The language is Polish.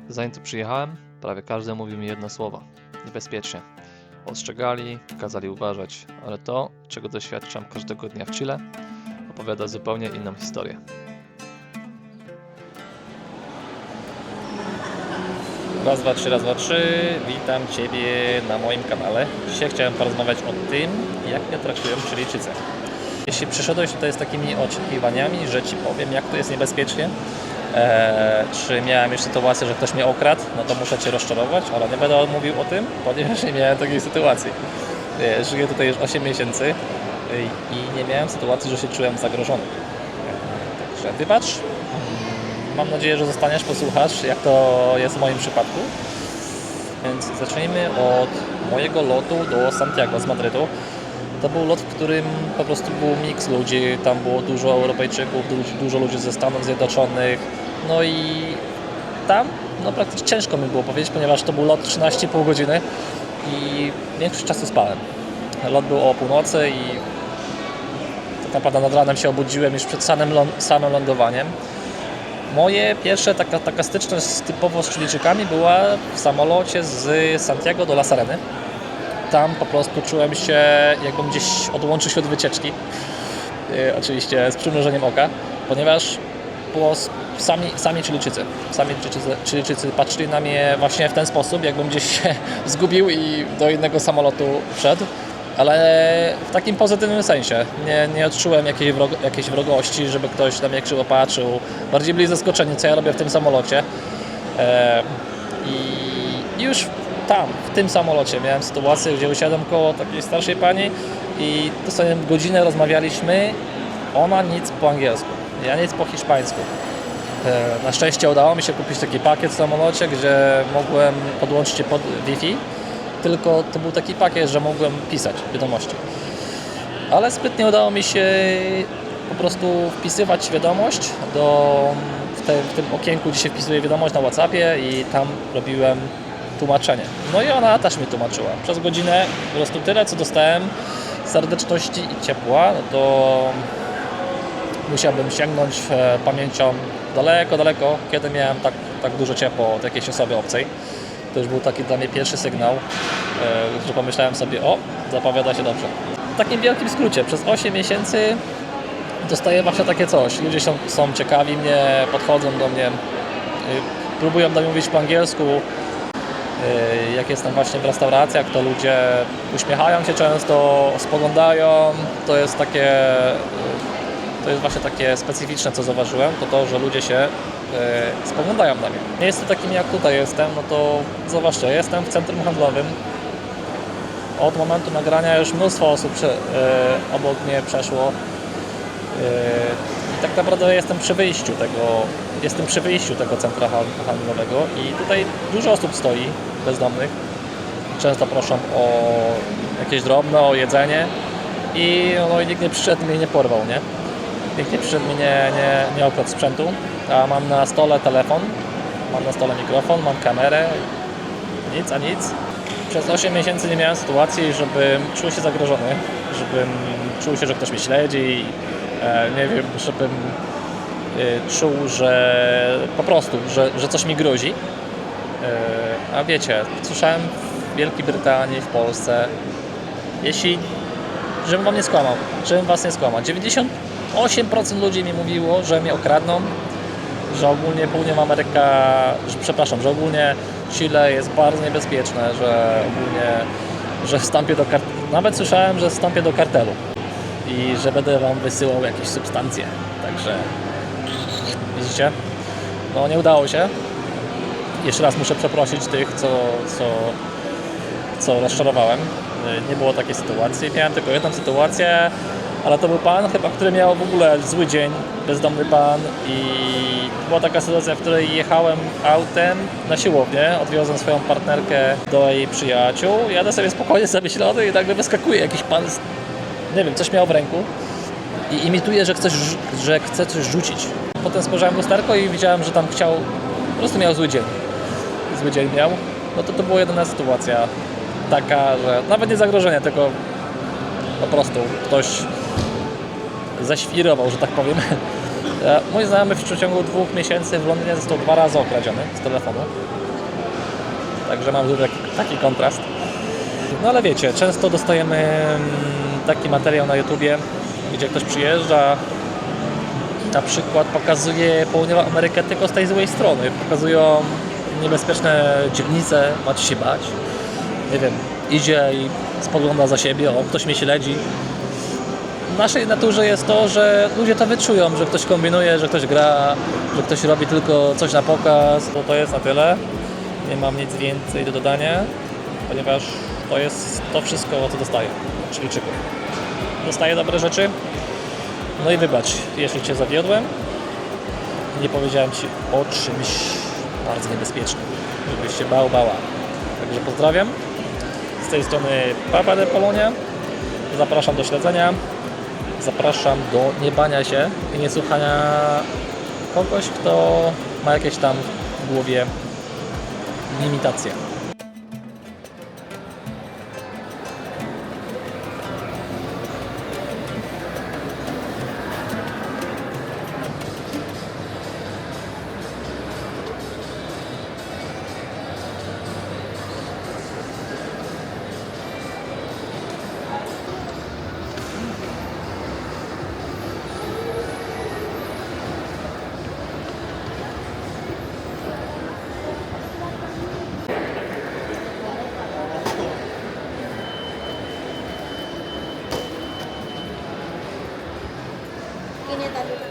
Zanim tu przyjechałem, prawie każdy mówił mi jedno słowo: niebezpiecznie. Ostrzegali, kazali uważać, ale to, czego doświadczam każdego dnia w Chile, opowiada zupełnie inną historię. Raz, dwa, trzy, raz, dwa, trzy. Witam Ciebie na moim kanale. Dzisiaj chciałem porozmawiać o tym, jak mnie traktują Chilijczycy. Jeśli przyszedłeś tutaj z takimi oczekiwaniami, że Ci powiem, jak tu jest niebezpiecznie, czy miałem już sytuację, że ktoś mnie okradł, no to muszę Cię rozczarować, ale nie będę mówił o tym, ponieważ nie miałem takiej sytuacji. Żyję tutaj już 8 miesięcy i nie miałem sytuacji, że się czułem zagrożony. Także wybacz. Mam nadzieję, że zostaniesz, posłuchasz, jak to jest w moim przypadku. Więc zacznijmy od mojego lotu do Santiago z Madrytu. To był lot, w którym po prostu był miks ludzi. Tam było dużo Europejczyków, dużo ludzi ze Stanów Zjednoczonych. No i tam praktycznie ciężko mi było powiedzieć, ponieważ to był lot 13,5 godziny i większość czasu spałem. Lot był o północy i tak naprawdę nad ranem się obudziłem już przed samym lądowaniem. Moje pierwsze taka styczność typowo z Chilijczykami była w samolocie z Santiago do La Sereny. Tam po prostu czułem się, jakbym gdzieś odłączył się od wycieczki. Oczywiście z przymrużeniem oka, ponieważ sami Chilijczycy patrzyli na mnie właśnie w ten sposób, jakbym gdzieś się zgubił i do innego samolotu wszedł. Ale w takim pozytywnym sensie. Nie odczułem jakiejś wrogości, żeby ktoś na mnie krzywo patrzył. Bardziej byli zaskoczeni, co ja robię w tym samolocie. I już tam, w tym samolocie miałem sytuację, gdzie usiadłem koło takiej starszej pani i dosłownie godzinę rozmawialiśmy. Ona nic po angielsku, ja nic po hiszpańsku. Na szczęście udało mi się kupić taki pakiet w samolocie, gdzie mogłem podłączyć się pod Wi-Fi. Tylko to był taki pakiet, że mogłem pisać wiadomości. Ale sprytnie udało mi się po prostu wpisywać wiadomość w tym okienku, gdzie się wpisuje wiadomość na WhatsAppie i tam robiłem tłumaczenie. No i ona też mi tłumaczyła. Przez godzinę po prostu tyle, co dostałem serdeczności i ciepła, no to musiałbym sięgnąć pamięcią daleko, kiedy miałem tak dużo ciepła od jakiejś osoby obcej. To już był taki dla mnie pierwszy sygnał, że pomyślałem sobie, zapowiada się dobrze. W takim wielkim skrócie, przez 8 miesięcy dostaję właśnie takie coś. Ludzie są ciekawi mnie, podchodzą do mnie, próbują do mnie mówić po angielsku. Jak jestem właśnie w restauracjach, to ludzie uśmiechają się często, spoglądają. To jest właśnie takie specyficzne, co zauważyłem, to, że ludzie się spoglądają na mnie. Nie jestem takim, jak tutaj jestem, no to zobaczcie, jestem w centrum handlowym. Od momentu nagrania już mnóstwo osób obok mnie przeszło. I tak naprawdę jestem przy wyjściu tego centra handlowego i tutaj dużo osób stoi, bezdomnych. Często proszą o jakieś drobne, o jedzenie i nikt nie przyszedł mnie nie porwał, nie? Nikt nie przyszedł mnie nie okradł sprzętu, a mam na stole telefon, mam na stole mikrofon, mam kamerę, nic. Przez 8 miesięcy nie miałem sytuacji, żebym czuł się zagrożony, żebym czuł się, że ktoś mnie śledzi, nie wiem, żebym czuł, że po prostu, że coś mi grozi. A wiecie, słyszałem w Wielkiej Brytanii, w Polsce, żebym was nie skłamał, 98% ludzi mi mówiło, że mnie okradną, że ogólnie że ogólnie Chile jest bardzo niebezpieczne, że wstąpię do kartelu. Nawet słyszałem, że wstąpię do kartelu i że będę wam wysyłał jakieś substancje. Także widzicie? Nie udało się. Jeszcze raz muszę przeprosić tych, co rozczarowałem. Nie było takiej sytuacji. Miałem tylko jedną sytuację, ale to był pan chyba, który miał w ogóle zły dzień, bezdomny pan i była taka sytuacja, w której jechałem autem na siłownię, odwiozłem swoją partnerkę do jej przyjaciół, jadę sobie spokojnie zamyślony i nagle wyskakuje jakiś pan, nie wiem, coś miał w ręku i imituje, że chce coś rzucić. Potem spojrzałem w lusterko i widziałem, że tam po prostu miał zły dzień. Miał. To była jedyna sytuacja taka, że nawet nie zagrożenie, tylko po prostu ktoś zaświrował, że tak powiem. Mój znajomy w przeciągu 2 miesięcy w Londynie został 2 razy okradziony z telefonu. Także mam tu taki kontrast. No ale wiecie, często dostajemy taki materiał na YouTubie, gdzie ktoś przyjeżdża, na przykład pokazuje południową Amerykę tylko z tej złej strony. Pokazują niebezpieczne dzielnice, macie się bać. Nie wiem, idzie i spogląda za siebie, o, ktoś mnie śledzi. W naszej naturze jest to, że ludzie to wyczują, że ktoś kombinuje, że ktoś gra, że ktoś robi tylko coś na pokaz. To jest na tyle. Nie mam nic więcej do dodania, ponieważ to jest to wszystko, co dostaję od Chilijczyków. Dostaję dobre rzeczy. No i wybacz, jeśli Cię zawiodłem, nie powiedziałem Ci o czymś bardzo niebezpiecznym, żebyś się bała. Także pozdrawiam. Z tej strony Papa de Polonia. Zapraszam do śledzenia. Zapraszam do nie bania się i nie słuchania kogoś, kto ma jakieś tam w głowie limitacje. Ini tadi